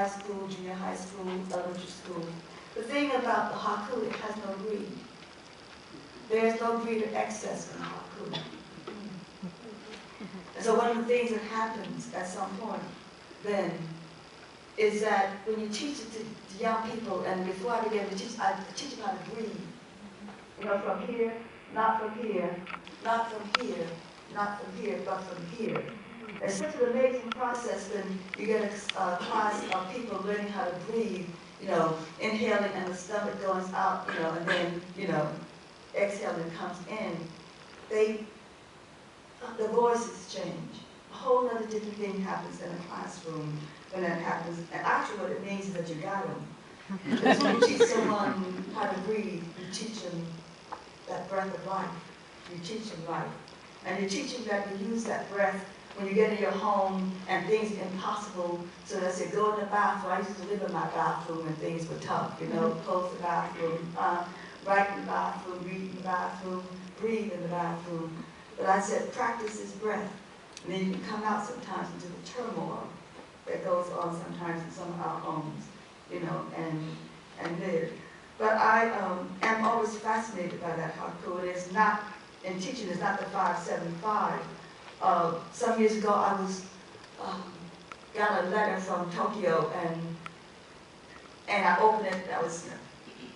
high school, junior high school, elementary school. The thing about the haiku, it has no greed. There's no greed or excess in the haiku. And so one of the things that happens at some point then is that when you teach it to young people, and before I began to teach, I teach them how to breathe. You know, from here, not from here, not from here, not from here, but from here. It's such an amazing process when you get a class of people learning how to breathe, you know, inhaling and the stomach goes out, you know, and then, you know, exhaling comes in. The voices change. A whole other different thing happens in a classroom when that happens. And actually what it means is that you got them. Because when you teach someone how to breathe, you teach them that breath of life. You teach them life. And you teach them that you use that breath when you get in your home and things are impossible. So they say, go in the bathroom. I used to live in my bathroom and things were tough, you know, close the bathroom, write in the bathroom, read in the bathroom, breathe in the bathroom. But I said, practice is breath. And then you can come out sometimes into the turmoil that goes on sometimes in some of our homes, you know, and live. But I am always fascinated by that haiku. It is not, in teaching, it's not the 575. Some years ago, I was got a letter from Tokyo, and I opened it.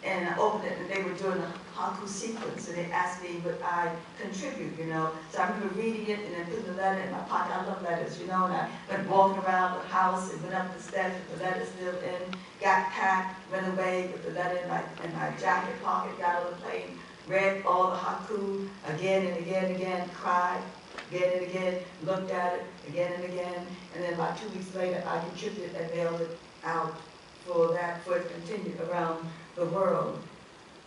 And I opened it, and they were doing a haiku sequence, and they asked me would I contribute, you know. So I remember reading it and then putting the letter in my pocket. I love letters, you know, and I went walking around the house and went up the steps with the letter still in, got packed, went away with the letter in my jacket pocket, got on the plane, read all the haiku again and again and again, cried again and again, looked at it again and again, and then about 2 weeks later I contributed and mailed it out for it to continue around the world.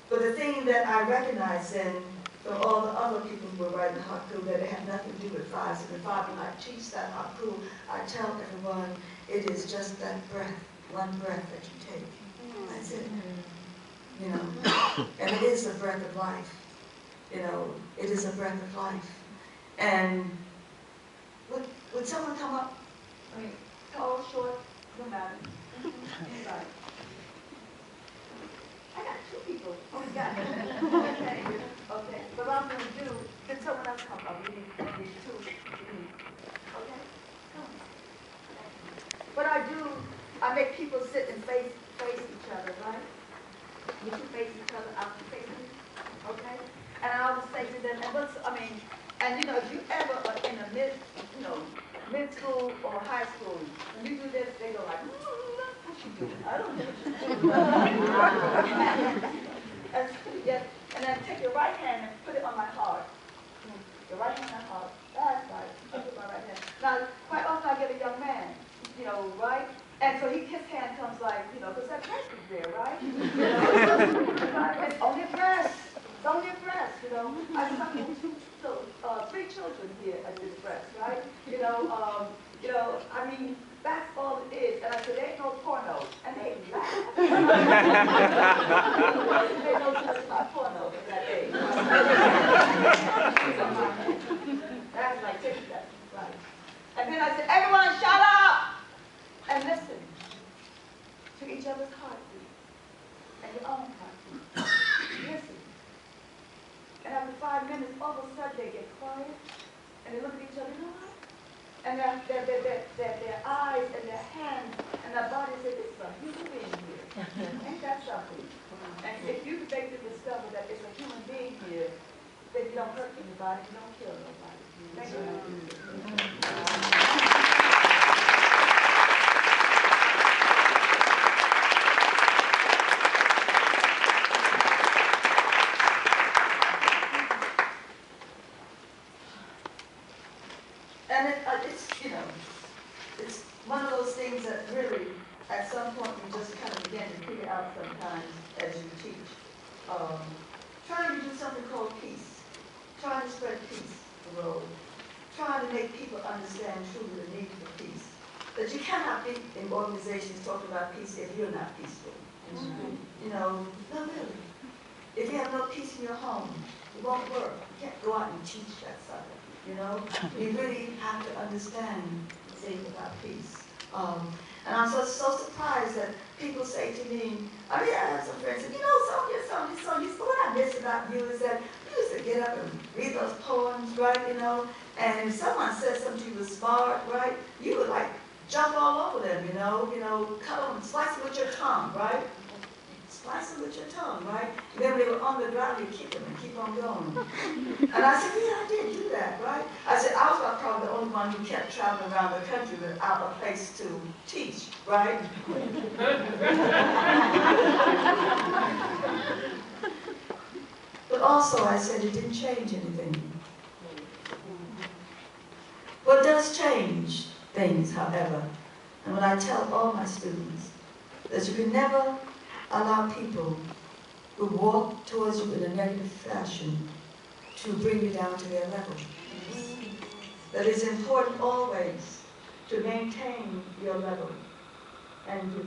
But the thing that I recognized then from all the other people who were writing haiku, that it had nothing to do with 575. When I teach that haiku, I tell everyone it is just that breath, one breath that you take. That's it. You know, and it is the breath of life. You know, it is a breath of life. And would someone come up? I mean, tall, short, no matter. Anybody. I got two people. Oh, we got it. Okay. Okay. But what I'm going to do, can someone else come up? We need two. Okay? Come. What I do, I make people sit and face each other, right? You two face each other, I'll face you. Okay? And I always say to them, and you know, if you ever are in a mid school or high school, when you do this, they go like, what you doing? I don't know what you're doing. And then take your right hand and put it on my heart. Your right hand on my heart. That's right. I put my right hand. Now, quite often I get a young man, you know, right? And so his hand comes like, you know, because that breast is there, right? You know? It's on your breast. It's on your breast, you know. I suckled three children here at this breast, right? You know, I mean, that's all it is. And I said, there ain't no porno. And they laugh. They know just about porno at that age. That's like, take that, right. And then I said, everyone shut up and listen to each other's heartbeat and your own heartbeat. Listen. And after 5 minutes, all of a sudden they get quiet and they look at each other, you know what? And their eyes and their hands and their bodies say, this is a human being here. Ain't that something? And if you make to discover that it's a human being here, then you don't hurt anybody, you don't kill nobody. Thank you. It's one of those things that really, at some point, you just kind of begin to figure out sometimes as you teach. Trying to do something called peace. Trying to spread peace the world. Trying to make people understand truly the need for peace. That you cannot be in organizations talking about peace if you're not peaceful. You know, no really. If you have no peace in your home, it won't work. You can't go out and teach that stuff. You know, you really have to understand things about peace. And I'm so surprised that people say to me, I mean, I have some friends say, you know, Sonia, what I miss about you is that you used to get up and read those poems, right, you know, and if someone said something to you was smart, right, you would like jump all over them, you know, cut them, slice them with your tongue, right? Slice them with your tongue, right? And then when they were on the ground, you kick them and keep on going. And I said, yeah, I did do that, right? I said, I was probably the only one who kept traveling around the country without a place to teach, right? But also, I said, it didn't change anything. What does change things, however, and what I tell all my students, is you can never allow people who walk towards you in a negative fashion to bring you down to their level. That it's important always to maintain your level and to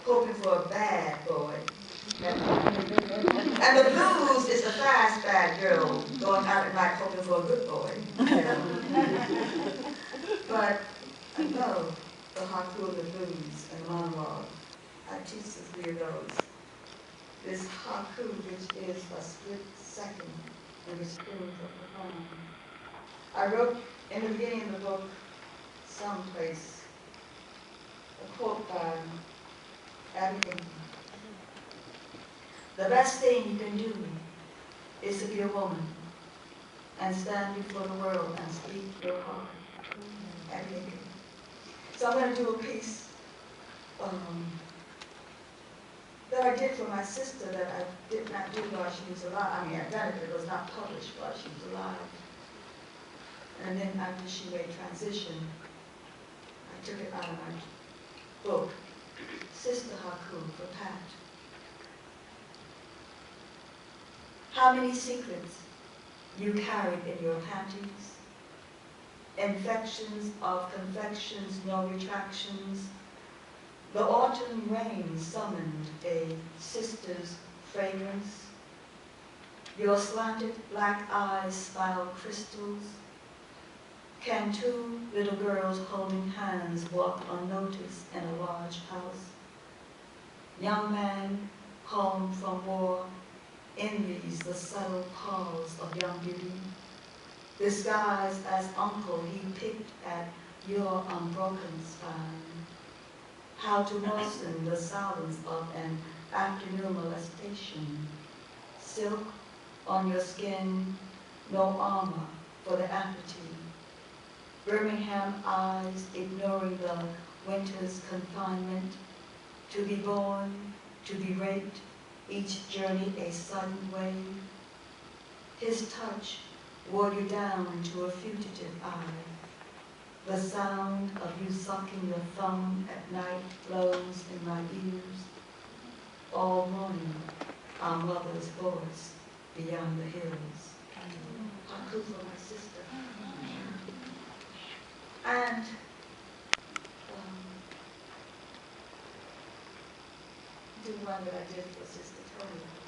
hoping for a bad boy. And the blues is the fast bad girl going out at night hoping for a good boy. But I love the haiku of the blues and monologue. I teach the three of those. This haiku, which is a split second in which proves of the poem. I wrote in the beginning of the book, someplace, a quote by Abby Lincoln. The best thing you can do is to be a woman and stand before the world and speak your heart. Abby Lincoln. So I'm going to do a piece that I did for my sister that I did not do while she was alive. I mean, I've done it, but it was not published while she was alive. And then after she made transition, I took it out of my book, Sister Haiku for Pat. How many secrets you carried in your panties? Infections of confections, no retractions. The autumn rain summoned a sister's fragrance. Your slanted black eyes smile crystals. Can two little girls holding hands walk unnoticed in a large house? Young man home from war envies the subtle pause of young beauty. Disguised as uncle, he picked at your unbroken spine. How to moisten the silence of an afternoon molestation. Silk on your skin, no armor for the amputee. Birmingham eyes ignoring the winter's confinement. To be born, to be raped, each journey a sudden wave. His touch wore you down to a fugitive eye. The sound of you sucking your thumb at night blows in my ears. All morning, our mother's voice beyond the hills. Haiku for my sister. And do one that I did for Sister Tony.